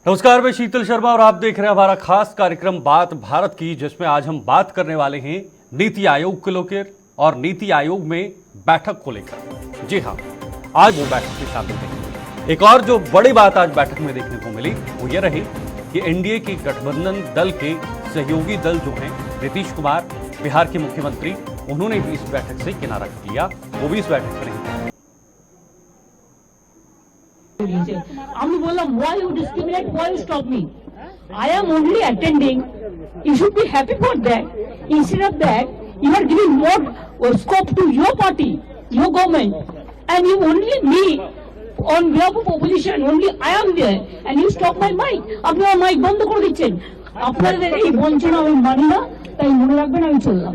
नमस्कार, मैं शीतल शर्मा और आप देख रहे हैं हमारा खास कार्यक्रम बात भारत की, जिसमें आज हम बात करने वाले हैं नीति आयोग को लेकर और नीति आयोग में बैठक को लेकर। जी हाँ, आज वो बैठक में शामिल हैं। एक और जो बड़ी बात आज बैठक में देखने को मिली वो ये रही कि एनडीए की गठबंधन दल के सहयोगी दल जो हैं नीतीश कुमार, बिहार के मुख्यमंत्री, उन्होंने भी इस बैठक से किनारा कर लिया। वो भी इस बैठक में नहीं। আমি বললাম why you discriminate, why you stop me? I am only attending. You should be happy for that. Instead of that, you are giving more scope to your party, your government, and you only me on behalf of opposition. Only I am there, and you stop my mic. আপনি আমার mic বন্ধ করে দিচ্ছেন। আপনাদের এই বঞ্চনা আমি মানি না, তাই মনে রাখবেন আমি চললাম।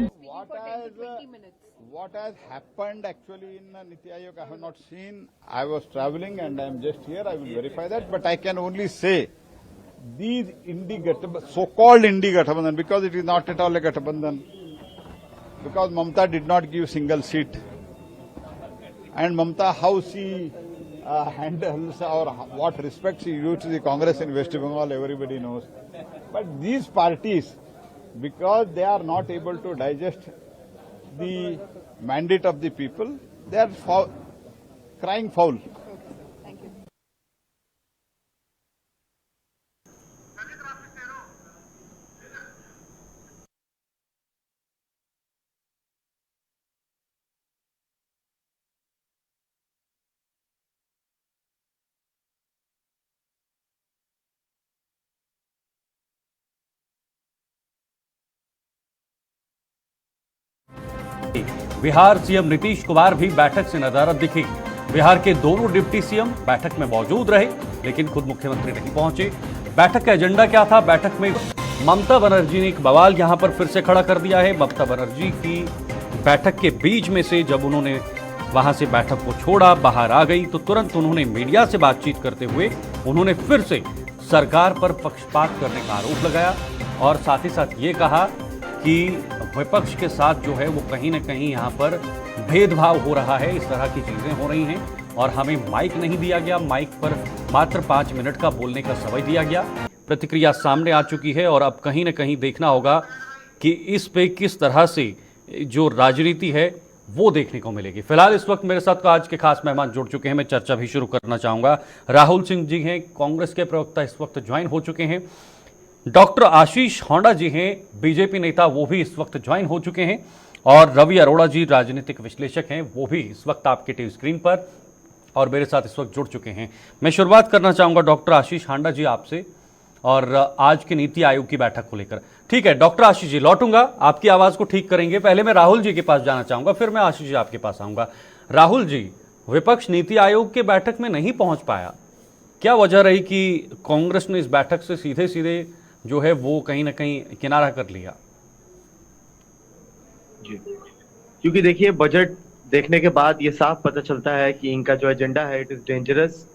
What has happened actually in Niti Aayog, I have not seen. I was traveling and I am just here. I will verify that. But I can only say these so-called Indi Gathbandhan, because it is not at all a Gathbandhan, because Mamata did not give single seat. And Mamata, how she handles or what respect she gives to the Congress in West Bengal, everybody knows. But these parties, because they are not able to digest the mandate of the people, they are crying foul. Thank you. Bihar CM Nitish Kumar भी बैठक से नदारद दिखे। बिहार के दोनों deputy CM बैठक में मौजूद रहे, लेकिन खुद मुख्यमंत्री नहीं पहुंचे। बैठक का एजेंडा क्या था? बैठक में ममता बनर्जी ने एक बवाल यहां पर फिर से खड़ा कर दिया है। ममता बनर्जी की बैठक के बीच में से जब उन्होंने वहां से बैठक को छोड़ा, बाहर आ गई, तो तुरंत उन्होंने मीडिया से बातचीत करते हुए उन्होंने फिर से सरकार पर पक्षपात करने का आरोप लगाया और साथ ही साथ ये कहा कि विपक्ष के साथ जो है वो कहीं ना कहीं यहाँ पर भेदभाव हो रहा है, इस तरह की चीज़ें हो रही हैं और हमें माइक नहीं दिया गया, माइक पर मात्र 5 मिनट का बोलने का समय दिया गया। प्रतिक्रिया सामने आ चुकी है और अब कहीं ना कहीं देखना होगा कि इस पे किस तरह से जो राजनीति है वो देखने को मिलेगी। फिलहाल इस वक्त मेरे साथ आज के खास मेहमान जुड़ चुके हैं, मैं चर्चा भी शुरू करना चाहूँगा। राहुल सिंह जी हैं, कांग्रेस के प्रवक्ता, इस वक्त ज्वाइन हो चुके हैं। डॉक्टर आशीष होंडा जी हैं, बीजेपी नेता, वो भी इस वक्त ज्वाइन हो चुके हैं। और रवि अरोड़ा जी राजनीतिक विश्लेषक हैं, वो भी इस वक्त आपके टीवी स्क्रीन पर और मेरे साथ इस वक्त जुड़ चुके हैं। मैं शुरुआत करना चाहूँगा डॉक्टर आशीष होंडा जी आपसे और आज की नीति आयोग की बैठक को लेकर। ठीक है डॉक्टर आशीष जी, लौटूंगा, आपकी आवाज़ को ठीक करेंगे। पहले मैं राहुल जी के पास जाना चाहूँगा, फिर मैं आशीष जी आपके पास आऊँगा। राहुल जी, विपक्ष नीति आयोग के बैठक में नहीं पहुँच पाया, क्या वजह रही कि कांग्रेस ने इस बैठक से सीधे सीधे जो है वो कहीं ना कहीं किनारा कर लिया? जी, क्योंकि देखिए बजट देखने के बाद ये साफ पता चलता है कि इनका जो एजेंडा है it is dangerous,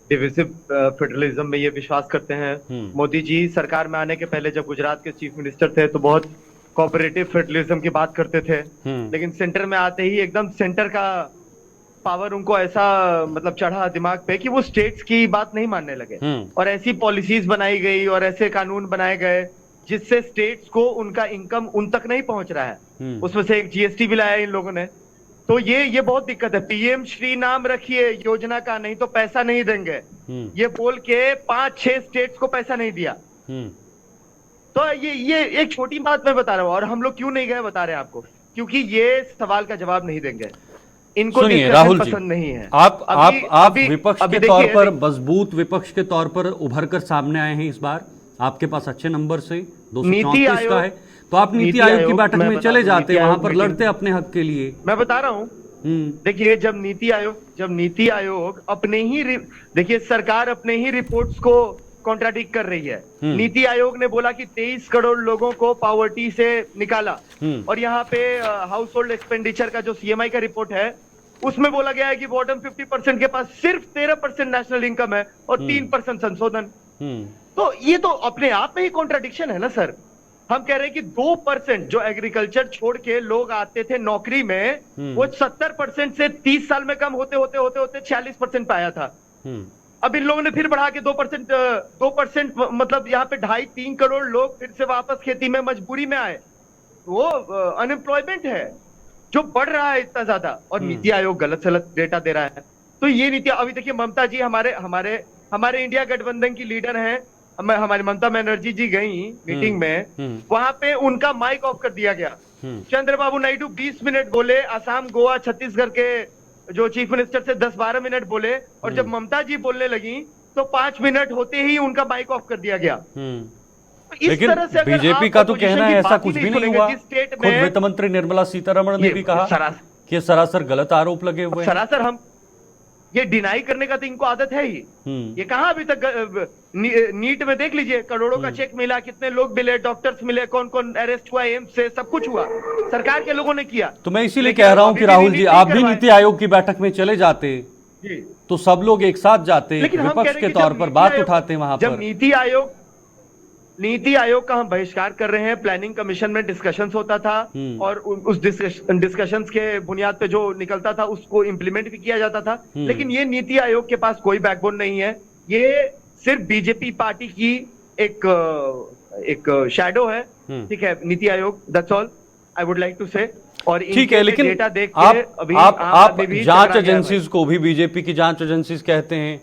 divisive federalism में ये विश्वास करते हैं। मोदी जी सरकार में आने के पहले जब गुजरात के चीफ मिनिस्टर थे तो बहुत कोऑपरेटिव फेडरलिज्म की बात करते थे, लेकिन सेंटर में आते ही एकदम सेंटर का पावर उनको ऐसा मतलब चढ़ा दिमाग पे कि वो स्टेट्स की बात नहीं मानने लगे और ऐसी पॉलिसीज बनाई गई और ऐसे कानून बनाए गए जिससे स्टेट्स को उनका इनकम उन तक नहीं पहुंच रहा है। उसमें से एक जीएसटी भी लाया इन लोगों ने, तो ये बहुत दिक्कत है। पीएम श्री नाम रखिए योजना का, नहीं तो पैसा नहीं देंगे, ये बोल के 5-6 स्टेट्स को पैसा नहीं दिया। तो ये एक छोटी बात मैं बता रहा हूँ और हम लोग क्यों नहीं गए बता रहे हैं आपको, क्योंकि ये सवाल का जवाब नहीं देंगे, इनको सुनिए राहुल जी, पसंद नहीं है। आप विपक्ष के तौर पर, मजबूत विपक्ष के तौर पर उभर कर सामने आए हैं इस बार, आपके पास अच्छे नंबर से 234 का है, तो आप नीति आयोग की बैठक में चले जाते, वहां पर लड़ते अपने हक के लिए। मैं बता रहा हूँ, देखिए जब नीति आयोग अपने ही देखिए सरकार अपने ही रिपोर्ट्स को कॉन्ट्राडिक्ट कर रही है। नीति आयोग ने बोला कि 23 करोड़ लोगों को पॉवर्टी से निकाला और यहाँ पे हाउस होल्ड एक्सपेंडिचर का जो सीएमआई का रिपोर्ट है उसमें बोला गया है कि बॉटम 50% के पास सिर्फ 13% नेशनल इनकम है और 3% संशोधन। तो ये तो अपने आप में ही कॉन्ट्राडिक्शन है ना सर। हम कह रहे हैं कि 2% जो एग्रीकल्चर छोड़ के लोग आते थे नौकरी में, वो 70% से 30 साल में कम होते होते 46% पे आया था। अब इन लोगों ने फिर बढ़ा के 2% मतलब यहाँ पे 2.5-3 करोड़ लोग फिर से वापस खेती में मजबूरी में आए। वो अनएम्प्लॉयमेंट है जो बढ़ रहा है इतना ज्यादा, और नीति आयोग गलत सलत डेटा दे रहा है। तो ये नीति, अभी देखिए ममता जी हमारे इंडिया गठबंधन की लीडर हैं, हमारी ममता बनर्जी जी गई मीटिंग में, वहां पे उनका माइक ऑफ कर दिया गया। चंद्रबाबू नायडू 20 मिनट बोले, असम, गोवा, छत्तीसगढ़ के जो चीफ मिनिस्टर से 10-12 मिनट बोले, और जब ममता जी बोलने लगी तो 5 मिनट होते ही उनका माइक ऑफ कर दिया गया। इस लेकिन तरह से बीजेपी का तो कहना है ऐसा कुछ भी नहीं हुआ। खुद वित्त मंत्री निर्मला सीतारमण ने भी कहा कि सरासर गलत आरोप लगे हुए हैं। सरासर हम ये डिनाई करने का तो इनको आदत है ही। ये कहां अभी तक नीट में देख लीजिए, करोड़ों का चेक मिला, कितने लोग मिले, डॉक्टर्स मिले, कौन कौन अरेस्ट हुआ, एम्स से सब कुछ हुआ, सरकार के लोगों ने किया। तो मैं इसीलिए कह रहा हूं कि राहुल जी, आप भी नीति आयोग की बैठक में चले जाते तो सब लोग एक साथ जाते, विपक्ष के तौर पर बात उठाते वहां पर। जब नीति आयोग का हम बहिष्कार कर रहे हैं, प्लानिंग कमीशन में डिस्कशंस होता था और उस डिस्कशंस के बुनियाद पे जो निकलता था उसको इम्प्लीमेंट भी किया जाता था। लेकिन ये नीति आयोग के पास कोई बैकबोन नहीं है, ये सिर्फ बीजेपी पार्टी की एक शैडो है, ठीक है, NITI Aayog, that's all I would like to say. और ठीक है, लेकिन डेटा देख के आप जांच एजेंसीज को भी बीजेपी की जांच एजेंसीज कहते हैं,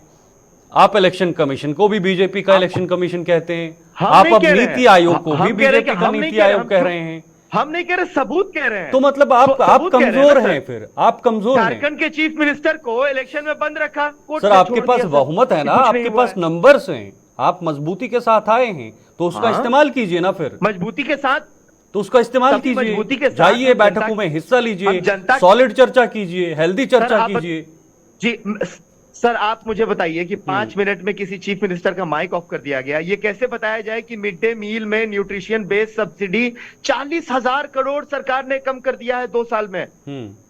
आप इलेक्शन कमीशन को भी बीजेपी का इलेक्शन कमीशन कहते हैं, आप अब नीति आयोग को भी बीजेपी का नीति आयोग कह रहे हैं। हम नहीं कह रहे, सबूत कह रहे हैं। तो मतलब आप कमजोर हैं, फिर आप कमजोर हैं। झारखंड के चीफ मिनिस्टर को इलेक्शन में बंद रखा सर, आपके पास बहुमत है ना, आपके पास नंबर्स हैं, आप मजबूती के साथ आए हैं, तो उसका इस्तेमाल कीजिए ना। फिर मजबूती के साथ तो उसका इस्तेमाल कीजिए, जाइए बैठकों में हिस्सा लीजिए, सॉलिड चर्चा कीजिए, हेल्दी चर्चा कीजिए। जी सर, आप मुझे बताइए कि 5 मिनट में किसी चीफ मिनिस्टर का माइक ऑफ कर दिया गया, ये कैसे बताया जाए कि मिड डे मील में न्यूट्रिशन बेस्ड सब्सिडी 40,000 करोड़ सरकार ने कम कर दिया है 2 साल में।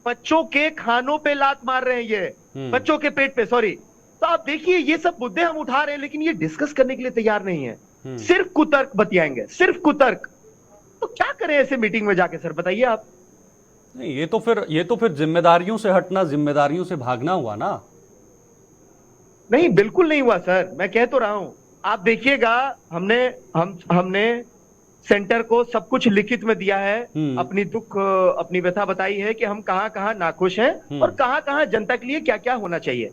बच्चों के खानों पे लात मार रहे हैं ये, बच्चों के पेट पे, सॉरी। तो आप देखिए ये सब मुद्दे हम उठा रहे हैं, लेकिन ये डिस्कस करने के लिए तैयार नहीं है, सिर्फ कुतर्क बतियाएंगे, सिर्फ कुतर्क। तो क्या करें ऐसे मीटिंग में जाके, सर बताइए आप। नहीं, ये तो फिर जिम्मेदारियों से हटना, जिम्मेदारियों से भागना हुआ ना। नहीं, बिल्कुल नहीं हुआ सर, मैं कह तो रहा हूं। आप देखिएगा, हमने सेंटर को सब कुछ लिखित में दिया है, अपनी दुख, अपनी व्यथा बताई है कि हम कहां कहां नाखुश हैं और कहां कहां जनता के लिए क्या क्या होना चाहिए।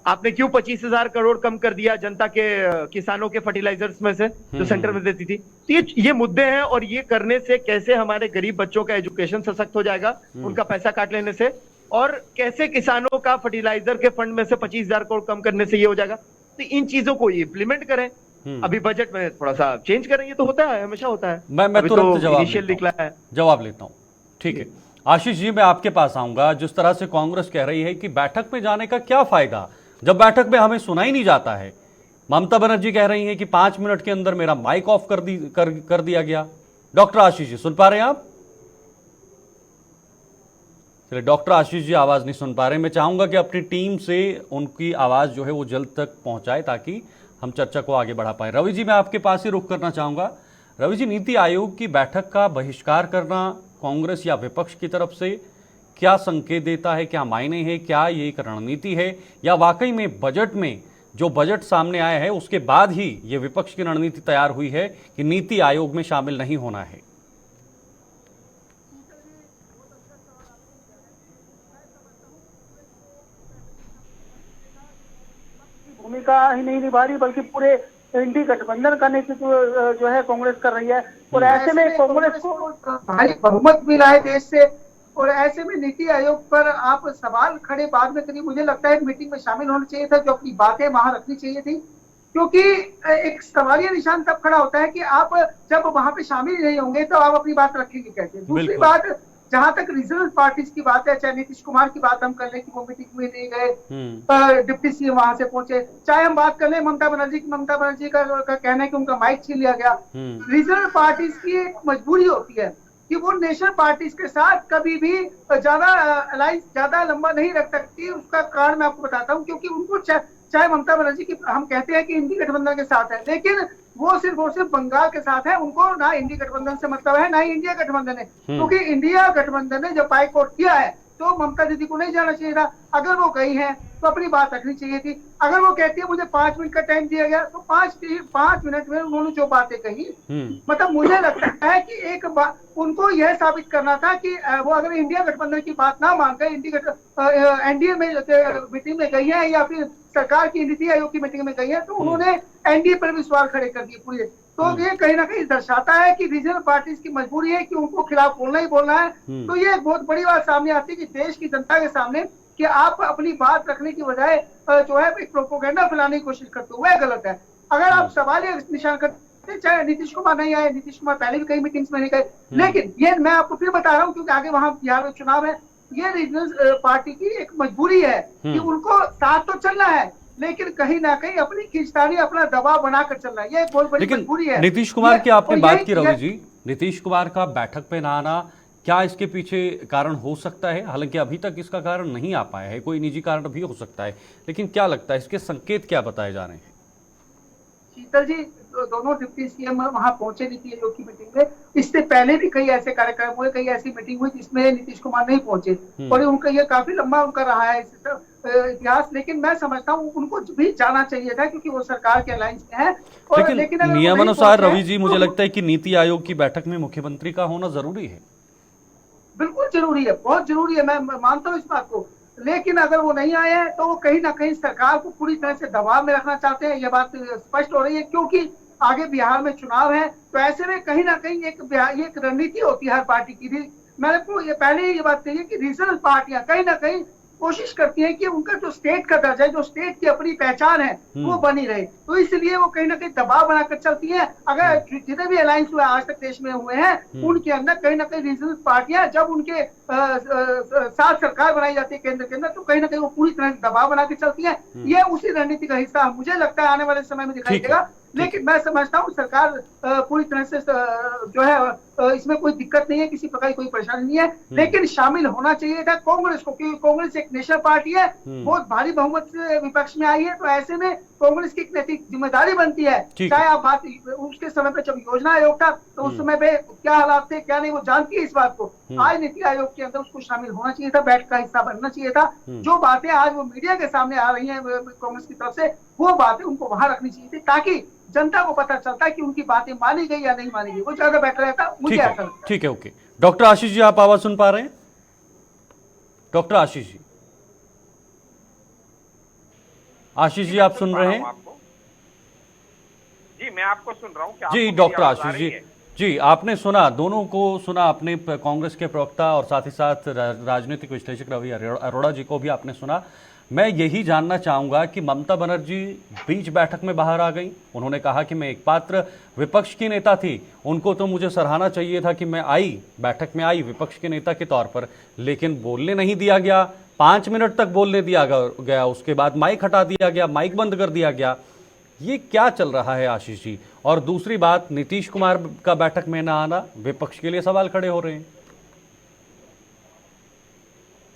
आपने क्यों 25,000 करोड़ कम कर दिया जनता के, किसानों के फर्टिलाइजर्स में से जो सेंटर में देती थी। तो ये मुद्दे हैं, और ये करने से कैसे हमारे गरीब बच्चों का एजुकेशन सशक्त हो जाएगा उनका पैसा काट लेने से, और कैसे किसानों का फर्टिलाइजर के फंड में से 25,000 करोड़ कम करने से ये हो जाएगा। तो इन चीजों को इम्प्लीमेंट करें, अभी बजट में थोड़ा सा चेंज करें, ये तो होता है, हमेशा होता है। मैं तुरंत जवाब लेता हूं। ठीक है आशीष जी, मैं आपके पास आऊंगा। जिस तरह से कांग्रेस कह रही है कि बैठक में जाने का क्या फायदा जब बैठक में हमें सुना ही नहीं जाता है। ममता बनर्जी कह रही है कि 5 मिनट के अंदर मेरा माइक ऑफ कर दिया गया। डॉक्टर आशीष जी सुन पा रहे हैं आप? चलिए, डॉक्टर आशीष जी आवाज नहीं सुन पा रहे। मैं चाहूंगा कि अपनी टीम से उनकी आवाज जो है वो जल्द तक पहुंचाए ताकि हम चर्चा को आगे बढ़ा पाए। रवि जी, मैं आपके पास ही रुख करना चाहूंगा। रवि जी, नीति आयोग की बैठक का बहिष्कार करना कांग्रेस या विपक्ष की तरफ से क्या संकेत देता है, क्या मायने है, क्या ये एक रणनीति है, या वाकई में बजट में जो बजट सामने आया है उसके बाद ही ये विपक्ष की रणनीति तैयार हुई है कि नीति आयोग में शामिल नहीं होना है? भूमिका ही नहीं निभा रही, बल्कि पूरे इंडी गठबंधन का नेतृत्व जो है कांग्रेस कर रही है। और ऐसे में कांग्रेस को भारी बहुमत मिला है देश से, और ऐसे में नीति आयोग पर आप सवाल खड़े बाद में करिए। मुझे लगता है मीटिंग में शामिल होना चाहिए था, जो अपनी बातें वहां रखनी चाहिए थी, क्योंकि एक सवालिया निशान तब खड़ा होता है कि आप जब वहां पे शामिल नहीं होंगे तो आप अपनी बात रखेंगे कैसे। दूसरी बात, जहां तक रीजनल पार्टीज की बात है, चाहे नीतीश कुमार की बात हम कर लें कि वो मीटिंग में नहीं गए, डिप्टी सीएम वहां से पहुंचे, चाहे हम बात कर लें ममता बनर्जी का कहना है कि उनका माइक छीन लिया गया। रीजनल पार्टीज की एक मजबूरी होती है कि वो नेशनल पार्टीज के साथ कभी भी ज्यादा अलायंस ज्यादा लंबा नहीं रख सकती। उसका कारण मैं आपको बताता हूँ, क्योंकि उनको चाहे ममता बनर्जी की हम कहते हैं कि इंडी गठबंधन के साथ है, लेकिन वो सिर्फ और सिर्फ बंगाल के साथ है। उनको ना इंडी गठबंधन से मतलब है, ना ही इंडिया गठबंधन है, क्योंकि इंडिया गठबंधन ने जब बाइकआउट किया है तो ममता दीदी को नहीं जाना चाहिए था। अगर वो गई है तो अपनी बात रखनी चाहिए थी। अगर वो कहती है मुझे 5 मिनट का टाइम दिया गया, तो 5 मिनट में उन्होंने जो बातें कही, मतलब मुझे लगता है कि एक बात उनको यह साबित करना था कि वो अगर इंडिया गठबंधन की बात ना मानकर एनडीए में मीटिंग में गई है या फिर सरकार की नीति आयोग की मीटिंग में गई है, तो उन्होंने एनडीए पर भी सवाल खड़े कर दिए पूरे। तो ये कहीं ना कहीं दर्शाता है कि रीजनल पार्टीज की मजबूरी है कि उनको खिलाफ बोलना ही बोलना है। तो ये एक बहुत बड़ी बात सामने आती है कि देश की जनता के सामने कि आप अपनी बात रखने की बजाय जो है एक प्रोपोगेंडा फैलाने की कोशिश करते हो, वह गलत है। अगर आप सवाल ये निशान करते, चाहे नीतीश कुमार नहीं आए, नीतीश कुमार पहले भी कई मीटिंग्स में नहीं गए, लेकिन ये मैं आपको फिर बता रहा हूँ क्योंकि आगे वहां बिहार में चुनाव है, ये रीजनल पार्टी की एक मजबूरी है कि उनको साथ तो चलना है, लेकिन कहीं ना कहीं अपनी खींचतानी, अपना दबाव बनाकर चलना है, ये एक बहुत बड़ी मजबूरी है। नीतीश कुमार की आपने बात की रवि जी, नीतीश कुमार का बैठक पे ना आना क्या इसके पीछे कारण हो सकता है? हालांकि अभी तक इसका कारण नहीं आ पाया है, कोई निजी कारण भी हो सकता है, लेकिन क्या लगता है इसके संकेत क्या बताए जा रहे हैं? शीतल जी, दोनों डिप्टी सीएम वहां पहुंचे नीति आयोग की मीटिंग में। इससे पहले भी कई ऐसे कार्यक्रम हुए, कई ऐसी मीटिंग हुई जिसमें नीतीश कुमार नहीं पहुंचे, और उनका ये काफी लंबा उनका रहा है इतिहास। लेकिन मैं समझता हूँ उनको भी जाना चाहिए था क्योंकि वो सरकार के अलायंस में है। लेकिन नियमानुसार रवि जी मुझे लगता है कि नीति आयोग की बैठक में मुख्यमंत्री का होना जरूरी है। बिल्कुल जरूरी है, बहुत जरूरी है, मैं मानता हूँ इस बात को। लेकिन अगर वो नहीं आए हैं तो वो कहीं ना कहीं सरकार को पूरी तरह से दबाव में रखना चाहते हैं, ये बात स्पष्ट हो रही है, क्योंकि आगे बिहार में चुनाव है। तो ऐसे में कहीं ना कहीं एक रणनीति होती है हर पार्टी की। मैंने को ये पहले ही ये बात कही है कि रीजनल पार्टियां कहीं ना कहीं कोशिश करती हैं कि उनका जो स्टेट का दर्जा है, जो स्टेट की अपनी पहचान है, वो बनी रहे। तो इसलिए वो कहीं ना कहीं दबाव बनाकर चलती है। अगर जितने भी अलायंस हुए आज तक देश में हुए हैं, उनके अंदर कहीं ना कहीं रीजनल पार्टियां जब उनके साथ सरकार बनाई जाती है केंद्र के अंदर, तो कहीं ना कहीं वो पूरी तरह से दबाव बना के चलती है। ये उसी रणनीति का हिस्सा मुझे लगता है आने वाले समय में दिखाई देगा। लेकिन मैं समझता हूँ सरकार पूरी तरह से जो है इसमें कोई दिक्कत नहीं है, किसी प्रकार की कोई परेशानी नहीं है, लेकिन शामिल होना चाहिए था कांग्रेस को, क्योंकि कांग्रेस एक नेशनल पार्टी है, बहुत भारी बहुमत से विपक्ष में आई है। तो ऐसे में कांग्रेस की एक नैतिक जिम्मेदारी बनती है, चाहे आप बात उसके समय पे जब योजना आयोग था तो उस समय पे क्या हालात थे क्या नहीं, वो जानती है इस बात को। आज नीति आयोग के अंदर उसको शामिल होना चाहिए था, बैठक का हिस्सा बनना चाहिए था। जो बातें आज वो मीडिया के सामने आ रही है कांग्रेस की तरफ से, वो बातें उनको वहां रखनी चाहिए थी, ताकि जनता को पता चलता है कि उनकी बातें मानी गई या नहीं मानी गई, वो ज्यादा बेटर रहता। मुझे ऐसा लगता है। ठीक है, ओके। डॉक्टर आशीष जी, आप आवाज सुन पा रहे हैं? डॉक्टर आशीष जी, आशीष जी, आप सुन रहे हैं? जी, मैं आपको सुन रहा हूँ। जी डॉक्टर आशीष जी, आपने सुना, दोनों को सुना, अपने कांग्रेस के प्रवक्ता और साथ ही साथ राजनीतिक विश्लेषक रवि अरोड़ा जी को भी आपने सुना। मैं यही जानना चाहूंगा कि ममता बनर्जी बीच बैठक में बाहर आ गई। उन्होंने कहा कि मैं एक पात्र विपक्ष की नेता थी, उनको तो मुझे सराहना चाहिए था कि मैं आई, बैठक में आई विपक्ष के नेता के तौर पर, लेकिन बोलने नहीं दिया गया। 5 मिनट तक बोलने दिया गया, उसके बाद माइक हटा दिया गया, माइक बंद कर दिया गया। ये क्या चल रहा है आशीष जी? और दूसरी बात, नीतीश कुमार का बैठक में ना आना, विपक्ष के लिए सवाल खड़े हो रहे हैं।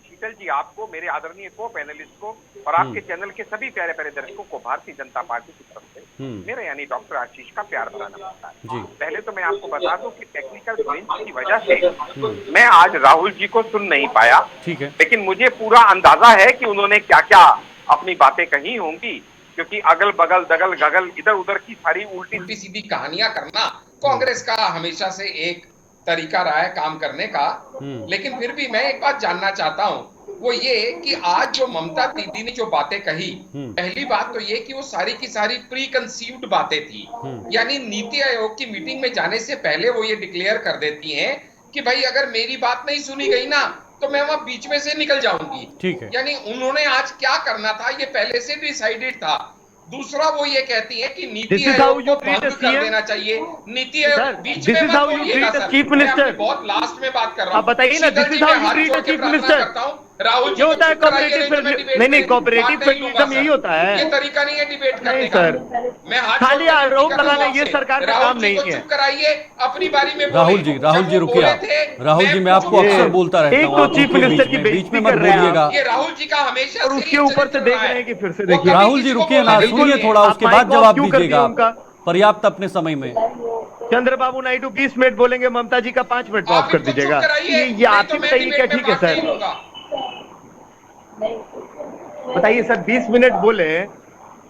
शीतल जी, आपको, मेरे आदरणीय को पैनलिस्ट को और आपके चैनल के सभी प्यारे प्यारे दर्शकों को भारतीय जनता पार्टी की तरफ से मेरा यानी डॉक्टर आशीष का प्यार भरा नमस्कार। पहले तो मैं आपको बता दूं कि टेक्निकल ग्लिच की वजह से मैं आज राहुल जी को सुन नहीं पाया। ठीक है, लेकिन मुझे पूरा अंदाजा है कि उन्होंने क्या क्या अपनी बातें कही होंगी, क्योंकि अगल बगल दगल गगल इधर उधर की सारी उल्टी सीधी कहानियां करना कांग्रेस का हमेशा से एक तरीका रहा है काम करने का। लेकिन फिर भी मैं एक बात जानना चाहता हूं, वो ये कि आज जो ममता दीदी ने जो बातें कही, पहली बात तो ये कि वो सारी की सारी प्री कंसीव्ड बातें थी। यानी नीति आयोग की मीटिंग में जाने से पहले वो ये डिक्लेयर कर देती हैं कि भाई अगर मेरी बात नहीं सुनी गई ना तो मैं वहां बीच में से निकल जाऊंगी। ठीक है, यानी उन्होंने आज क्या करना था ये पहले से डिसाइडेड था। दूसरा वो ये कहती है कि नीति आयोग को बंद कर देना चाहिए। नीति आयोग बीच में मत बोलिएगा सर, बहुत लास्ट में बात कर रहा हूँ। बताइए ना, this is how you treat the chief minister. Rahul ji होता है कोऑपरेटिव, नहीं कोऑपरेटिव फेडरलिज्म यही होता है। ये तरीका नहीं है डिबेट करने का। मैं खाली आरोप लगाना ये सरकार का काम नहीं है। चुप कराइए, अपनी बारी में राहुल जी रुकिए। राहुल जी, मैं आपको अक्सर बोलता रहता हूँ, एक तो चीफ मिनिस्टर की बीच में मत बोलिएगा। ये राहुल जी का हमेशा और उसके ऊपर से देख रहे हैं कि फिर से देखिए। राहुल जी रुकिए ना, सुनिए थोड़ा, उसके बाद जवाब दीजिएगा पर्याप्त अपने समय में। चंद्रबाबू नायडू 20 मिनट बोलेंगे, ममता जी का 5 मिनट ऑफ कर दीजिएगा। ये आपकी तरीका ठीक है सर। बताइए सर, 20 मिनट बोले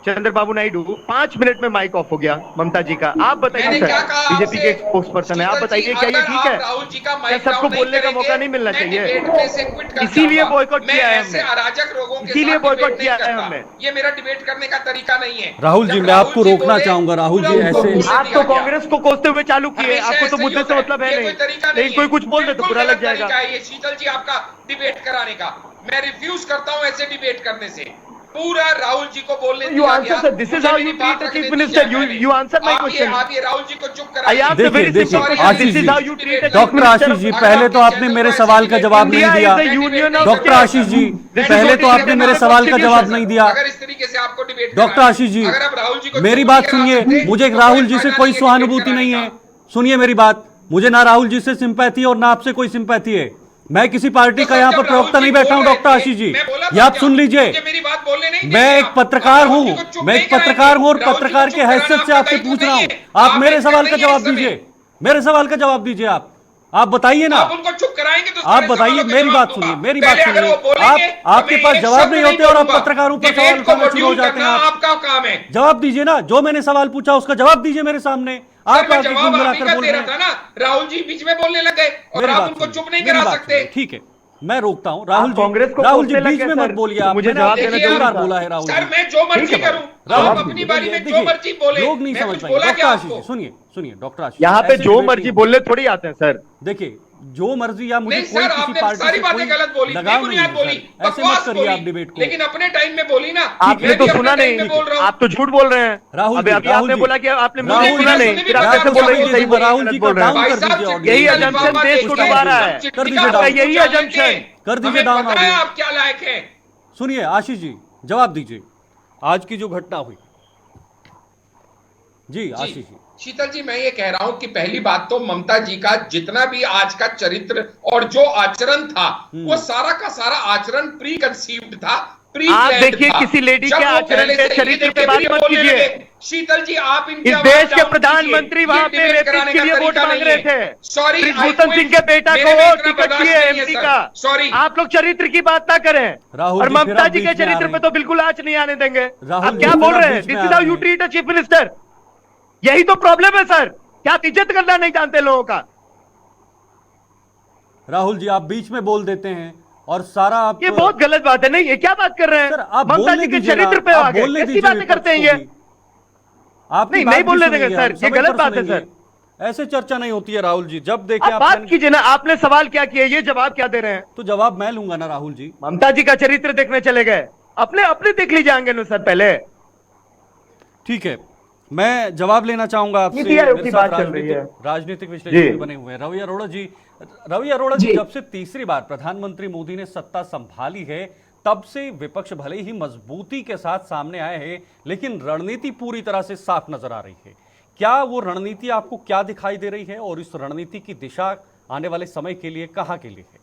चंद्रबाबू नायडू, 5 मिनट में माइक ऑफ हो गया ममता जी का। आप बताइए मैंने सर, क्या कहा बीजेपी के आपसे? स्पोक्स पर्सन है, आप बताइए क्या ये अगर ठीक आप है? राहुल जी का क्या माइक सबको डाउन नहीं बोलने का करेंगे, मौका नहीं मिलना मैं चाहिए? डिबेट में से क्विट कर इसीलिए जाऊंगा। बॉयकॉट मैं किया है ऐसे हमने। अराजक लोगों के इसीलिए साथ बॉयकॉट डिबेट किया नहीं है करता। हमने। ये मेरा डिबेट करने का तरीका नहीं है। राहुल जी, जब मैं आपको राहुल जी रोकना बोले, चाहूंगा। राहुल जी, पूरा उनको ऐसे बोलने आप दिया तो गया। कांग्रेस को कोसते हुए चालू किए, हमेशा आपको तो ऐसे ही मुद्दे होता से मतलब है ये नहीं, कोई तरीका लेकिन कोई कुछ बोल दे तो बिल्कुल बुरा लग गलत जाएगा। तरीका है ये शीतल जी आपका डिबेट कराने का। मैं रिफ्यूज करता हूं ऐसे डिबेट करने से। पूरा राहुल जी को बोलने You दिया answer, गया। sir. This is मुझे how मेरी you बात treat a रखने chief दीजिए minister. पहले। You answer my question. आप ये राहुल जी को चुप I कराइए। asked a very देखिए, simple question. Ashish This is ji, how you treat a chief doctor minister. Ashish ji, अगर पहले आपके तो आपने चैनल मेरे को सवाल ऐसे का डिबेट जवाब करनी नहीं India दिया। is the union of doctor states. Ashish ji, That is पहले what तो is आपने the मेरे सवाल का जवाब constitution. नहीं दिया। अगर इस तरीके से आपको डिबेट डॉक्टर आशीष जी, अगर आप राहुल जी को मेरी चुप बात नहीं करा सुनिए। सकते, मुझे तो राहुल जी से फायदा कोई नहीं है सहानुभूति डिबेट नहीं कराने है। सुनिए मेरी बात, मुझे ना राहुल जी से सिंपैथी और ना आपसे कोई सिंपैथी है। मैं किसी पार्टी तो का सर, यहाँ जब पर प्रवक्ता राहुल नहीं जी बैठा हूँ बोल रहे डॉक्टर थे, आशीष जी, मैं बोला ये था आप क्या? सुन लीजिए। मुझे मेरी बात बोलने नहीं मैं देंगे एक आप। पत्रकार आप हूँ, राहुल जी को चुप मैं नहीं एक पत्रकार हूँ और कराएंगे। राहुल जी पत्रकार को के चुप हैसियत से कराना आपसे आपका पूछ रहा हूँ। दायित्व नहीं आप है। मेरे आप सवाल का नहीं है जवाब इस समय। दीजिए, मेरे सवाल का जवाब दीजिए। आप बताइए ना, आप उनको चुप कराएंगे तो आप सारे बताइए। सवालों के मेरी जवाब बात दूंगा। सुनिए, मेरी पहले बात अगर वो सुनिए। बोलेंगे आप, तो आपके मैं पास एक जवाब शब्द नहीं होते और आप बोलूंगा। पत्रकारों पर सवाल डिबेट को उठाना शुरू हो मॉड्यूल जाते हैं। करना आप आपका काम है। जवाब दीजिए ना, जो मैंने सवाल पूछा उसका जवाब दीजिए मेरे सामने। सर, आप मैं आगे जवाब घुल आप ही मिलाकर का बोल दे रहे रहा हैं। था ना। राहुल जी बीच में बोलने लग गए और मेरी आप बात उनको सुनिए, चुप नहीं मेरी करा बात सकते। सुनिए, ठीक है, मैं रोकता हूँ। राहुल कांग्रेस जी, को राहुल जी कोसने लग बीच गए में सर, मत बोलिए। तो आप, मुझे मैंने जवाब आपको देना दो जरूरी बार था। बोला है राहुल सर, जी। मैं जो मर्जी ठीक है करूं, राहुल आप जी, अपनी बारी में जो देखिए, मर्जी बोले। लोग नहीं मैं समझ कुछ पाएंगे। बोला डॉक्टर क्या आशीष आपको? जी, सुनिए डॉक्टर आशीष, यहाँ पे ऐसे जो डिबेट मर्जी नहीं बोलने थोड़ी आते हैं सर। होती। देखिए, जो मर्जी या मुझे नहीं कोई सर, किसी आपने पार्टी सारी से बातें कोई गलत बोली, लगाव नहीं बेबुनियाद है बोली, सर। ऐसे मत बकवास करिए आप बोली, डिबेट को। लेकिन अपने टाइम में बोली ना। आपने मैं तो भी अपने सुना टाइम नहीं, में बोल रहा हूं। आप तो झूठ बोल रहे हैं। राहुल अभी जी, अभी राहुल आपने जी, बोला कि आपने मुझे राहुल सुना जी, नहीं, फिर आप मैं कैसे आपको बोल रहे हैं समय सही दूंगा। राहुल जी का बोल रहे हैं? डाउन भाई कर साहब, दीजिए जितनी यही ऑडियो। assumption बाबा देश को देखते डुबा हैं, रहा सब है। चिट्ठी कर का दीजिए आपको डाउन। यही जानते assumption। हैं। कर दीजिए हमें डाउन पता है ऑडियो। आप क्या लायक हैं। सुनिए आशीष जी, जवाब दीजिए आज की जो घटना हुई। जी आशीष जी, शीतल जी, मैं ये कह रहा हूं कि पहली बात तो ममता जी का जितना भी आज का चरित्र और जो आचरण था, वो सारा का सारा आचरण प्री कंसीव्ड था, प्री आप देखिए किसी लेडी के आचरण पे, चरित्र पे बात मत कीजिए। शीतल जी, आप इनकी इस आवाज देश के डाउन प्रधानमंत्री कीजिए। वहां ये पे डिबेट रेपिस्ट कराने के का लिए वोट तरीका मांग नहीं रहे है। थे। सॉरी, ब्रिजभूषण सिंह के बेटा को टिकट दिए एमपी का। सॉरी, आप लोग चरित्र की बात ना करें। राहुल और जी, फिर ममता आप जी बीच के में आ चरित्र रहे पे हैं। तो बिल्कुल आंच नहीं आने देंगे। राहुल आप जी, क्या फिर बोल आप रहे हैं? बीच में दिस आ इज हाउ रहे यू हैं। Treat a chief minister. यही तो प्रॉब्लम है सर, क्या आप इज्जत करना नहीं जानते लोगों का। राहुल जी, आप बीच में बोल देते हैं और सारा आप, ये बहुत गलत बात है। नहीं, ये क्या बात कर रहे हैं? सर आप ममता बोलने जी के दीजिए ना, चरित्र पे आप आ गए, बोलने कैसी दीजिए बातें विपक्ष करते हैं को ये? भी। आपकी नहीं, बात नहीं भी बोलने सुनेंगे देंगे हम, सर, ये समय गलत पर बात है सुनेंगे। सर। ऐसे चर्चा नहीं होती है राहुल जी। जब देखें आप बात कीजिए ना, आपने सवाल क्या किया, ये जवाब क्या दे रहे हैं? तो जवाब मैं लूंगा ना राहुल जी। ममता जी का चरित्र देखने चले गए, अपने अपने देख लीजिए आगे नु सर पहले। ठीक है, मैं जवाब लेना चाहूंगा आपसे। नीति आयोग की मेरे साथ बात चल रही है। राजनीतिक विश्लेषक बने हुए हैं रवि अरोड़ा जी। रवि अरोड़ा जी, जी। जब से तीसरी बार प्रधानमंत्री मोदी ने सत्ता संभाली है, तब से विपक्ष भले ही मजबूती के साथ सामने आए हैं, लेकिन रणनीति पूरी तरह से साफ नजर आ रही है। क्या वो रणनीति आपको क्या दिखाई दे रही है और इस रणनीति की दिशा आने वाले समय के लिए कहां के लिए है?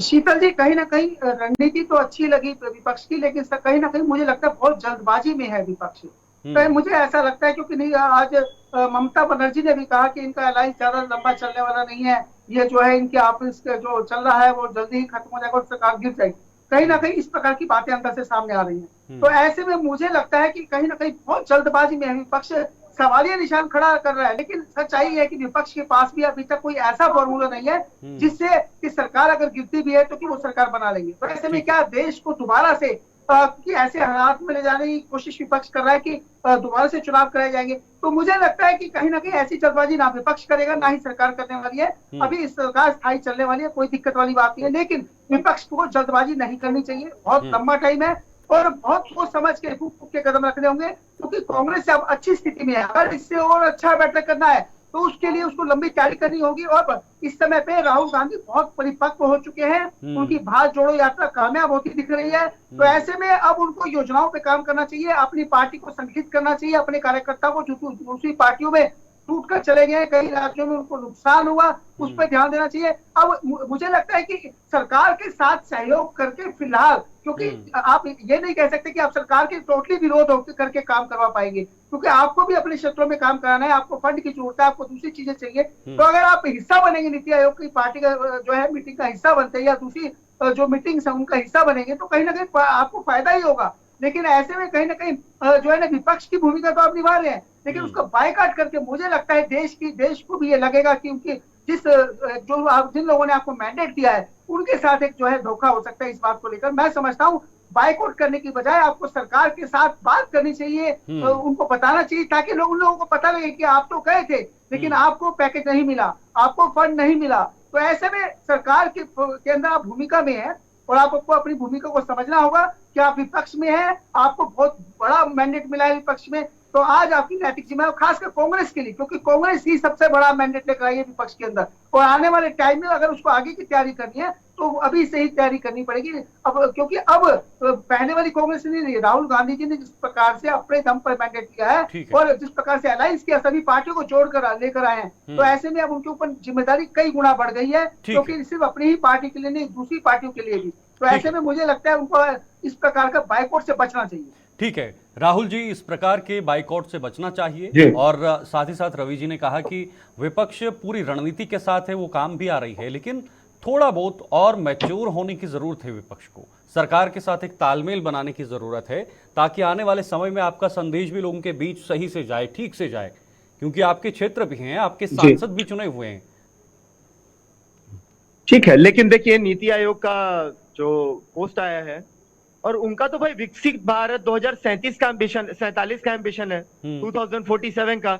शीतल जी, कहीं ना कहीं रणनीति तो अच्छी लगी विपक्ष की, लेकिन कहीं ना कहीं मुझे लगता है बहुत जल्दबाजी में है विपक्ष। तो मुझे ऐसा लगता है, क्योंकि नहीं, आज ममता बनर्जी ने भी कहा कि इनका अलायंस ज्यादा लंबा चलने वाला नहीं है, ये जो है इनके आपस जो चल रहा है वो जल्दी ही खत्म हो जाएगा और सरकार गिर जाएगी। कहीं ना कहीं इस प्रकार की बातें अंदर से सामने आ रही हैं। तो ऐसे में मुझे लगता है कि कहीं ना कहीं बहुत जल्दबाजी में है विपक्ष, सवालिया निशान खड़ा कर रहा है। लेकिन सच्चाई है कि विपक्ष के पास भी अभी तक कोई ऐसा फॉर्मूला नहीं है जिससे कि सरकार अगर गिरती भी है तो कि वो सरकार बना लेंगे। तो ऐसे में क्या देश को दोबारा से कि ऐसे हालात में ले जाने की कोशिश विपक्ष कर रहा है कि दोबारा से चुनाव कराए जाएंगे। तो मुझे लगता है कि कहीं ना कहीं ऐसी जल्दबाजी ना विपक्ष करेगा, ना ही सरकार करने वाली है। अभी इस सरकार स्थायी चलने वाली है, कोई दिक्कत वाली बात नहीं है। लेकिन विपक्ष को जल्दबाजी नहीं करनी चाहिए, बहुत लंबा टाइम है और बहुत सोच समझ के फूक फूक के कदम रखने होंगे, क्योंकि कांग्रेस अब अच्छी स्थिति में है। अगर इससे और अच्छा बेटर करना है तो उसके लिए उसको लंबी तैयारी करनी होगी। और इस समय पे राहुल गांधी बहुत परिपक्व हो चुके हैं, उनकी भारत जोड़ो यात्रा कामयाब होती दिख रही है। तो ऐसे में अब उनको योजनाओं पे काम करना चाहिए, अपनी पार्टी को संगठित करना चाहिए, अपने कार्यकर्ताओं को जो दूसरी पार्टियों में टूट कर चले गए, कई राज्यों में उनको नुकसान हुआ, उस पर ध्यान देना चाहिए। अब मुझे लगता है कि सरकार के साथ सहयोग करके फिलहाल, क्योंकि आप ये नहीं कह सकते कि आप सरकार के टोटली विरोध करके काम करवा पाएंगे, क्योंकि आपको भी अपने क्षेत्रों में काम कराना है, आपको फंड की जरूरत है, आपको दूसरी चीजें चाहिए। तो अगर आप हिस्सा बनेंगे, नीति आयोग की पार्टी का जो है मीटिंग का हिस्सा बनते हैं या दूसरी जो मीटिंग्स है उनका हिस्सा बनेंगे तो कहीं ना कहीं आपको फायदा ही होगा। लेकिन ऐसे में कहीं ना कहीं जो है ना विपक्ष की भूमिका तो आप निभा रहे हैं, लेकिन उसको बायकॉट करके मुझे लगता है देश को भी ये लगेगा कि उनकी जिन लोगों ने आपको मैंडेट दिया है उनके साथ एक जो है धोखा हो सकता है। इस बात को लेकर मैं समझता हूँ बायकॉट करने की बजाय आपको सरकार के साथ बात करनी चाहिए, उनको बताना चाहिए ताकि उन लोगों को पता लगे कि आप तो गए थे लेकिन आपको पैकेज नहीं मिला, आपको फंड नहीं मिला। तो ऐसे में सरकार के अंदर आप भूमिका में है और आपको अपनी भूमिका को समझना होगा कि आप विपक्ष में हैं, आपको बहुत बड़ा मैंडेट मिला है विपक्ष में, तो आज आपकी नैतिक जिम्मेदारी खासकर कांग्रेस के लिए, क्योंकि कांग्रेस ही सबसे बड़ा मैंडेट लेकर आई है विपक्ष के अंदर और आने वाले टाइम में अगर उसको आगे की तैयारी करनी है तो अभी से ही तैयारी करनी पड़ेगी। अब क्योंकि अब पहले वाली कांग्रेस ने, राहुल गांधी जी ने जिस प्रकार से अपने दम पर मैंडेट लिया है और जिस प्रकार से अलायंस किया, सभी पार्टियों को जोड़कर लेकर आए हैं, तो ऐसे में अब उनके ऊपर जिम्मेदारी कई गुना बढ़ गई है, क्योंकि सिर्फ अपनी ही पार्टी के लिए नहीं दूसरी पार्टियों के लिए भी। तो ऐसे में मुझे लगता है उनको इस प्रकार का बाइकआउट से बचना चाहिए। ठीक है राहुल जी, इस प्रकार के बाइकआउट से बचना चाहिए और साथ ही साथ रवि जी ने कहा कि विपक्ष पूरी रणनीति के साथ है, वो काम भी आ रही है, लेकिन थोड़ा बहुत और मैच्योर होने की जरूरत है विपक्ष को, सरकार के साथ एक तालमेल बनाने की जरूरत है ताकि आने वाले समय में आपका संदेश भी लोगों के बीच सही से जाए, ठीक से जाए, क्योंकि आपके क्षेत्र भी हैं, आपके सांसद भी चुने हुए हैं। ठीक है, लेकिन देखिए नीति आयोग का जो पोस्ट आया है और उनका तो भाई विकसित भारत 2047 का एम्बिशन है 2047 का,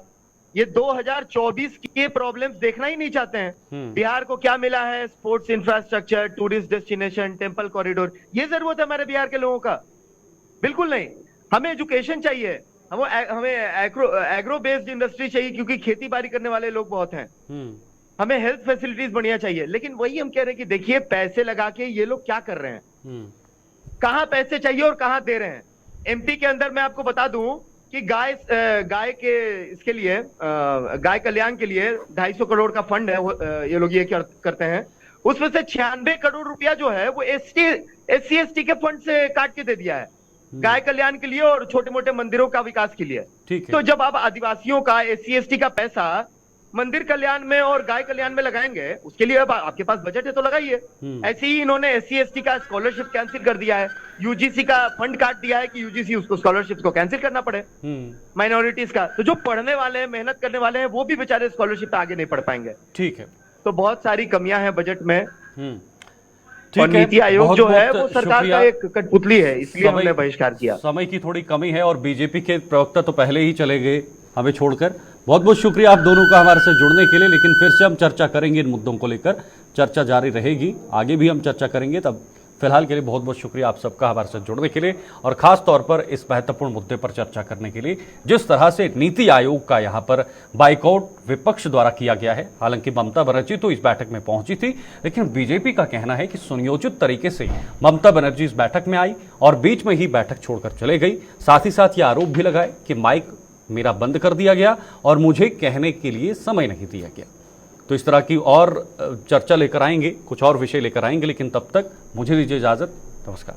ये 2024 के प्रॉब्लम्स देखना ही नहीं चाहते हैं। बिहार को क्या मिला है? Sports infrastructure, tourist destination, temple corridor, ये जरूरत है हमारे बिहार के लोगों का? बिल्कुल नहीं। हमें एजुकेशन चाहिए, हमें एग्रो बेस्ड इंडस्ट्री चाहिए क्योंकि खेती बाड़ी करने वाले लोग बहुत हैं। हमें हेल्थ फैसिलिटीज बढ़िया चाहिए, लेकिन वही हम कह रहे हैं कि देखिए पैसे लगा के ये लोग क्या कर रहे हैं, कहां पैसे चाहिए और कहां दे रहे हैं। एमपी के अंदर मैं आपको बता दूं कि गाय के इसके लिए गाय कल्याण के लिए 250 करोड़ का फंड है, ये लोग ये करते हैं, उसमें से 96 करोड़ रुपया जो है वो एससी एसटी के फंड से काट के दे दिया है गाय कल्याण के लिए और छोटे मोटे मंदिरों का विकास के लिए। तो जब आप आदिवासियों का एससी एसटी का पैसा मंदिर कल्याण में और गाय कल्याण में लगाएंगे, उसके लिए अब आपके पास बजट है तो लगाइए। ऐसे ही इन्होंने एससी एसटी का स्कॉलरशिप कैंसिल कर दिया है, यूजीसी का फंड काट दिया है कि यूजीसी उसको स्कॉलरशिप को कैंसिल करना पड़े माइनॉरिटीज का। तो जो पढ़ने वाले हैं, मेहनत करने वाले हैं, वो भी बेचारे स्कॉलरशिप पे आगे नहीं पढ़ पाएंगे। ठीक है, तो बहुत सारी कमियां हैं बजट में और नीति आयोग जो है वो सरकार का एक कठपुतली है, इसलिए हमने बहिष्कार किया। समय की थोड़ी कमी है और बीजेपी के प्रवक्ता तो पहले ही चले गए हमें छोड़कर। बहुत बहुत शुक्रिया आप दोनों का हमारे से जुड़ने के लिए, लेकिन फिर से हम चर्चा करेंगे इन मुद्दों को लेकर, चर्चा जारी रहेगी, आगे भी हम चर्चा करेंगे। तब फिलहाल के लिए बहुत बहुत शुक्रिया आप सबका हमारे साथ जुड़ने के लिए और खास तौर पर इस महत्वपूर्ण मुद्दे पर चर्चा करने के लिए। जिस तरह से नीति आयोग का यहाँ पर बाइकआउट विपक्ष द्वारा किया गया है, हालांकि ममता बनर्जी तो इस बैठक में पहुंची थी, लेकिन बीजेपी का कहना है कि सुनियोजित तरीके से ममता बनर्जी इस बैठक में आई और बीच में ही बैठक छोड़कर चले गई। साथ ही साथ ये आरोप भी लगाए कि माइक मेरा बंद कर दिया गया और मुझे कहने के लिए समय नहीं दिया गया। तो इस तरह की और चर्चा लेकर आएंगे, कुछ और विषय लेकर आएंगे, लेकिन तब तक मुझे दीजिए इजाजत। नमस्कार।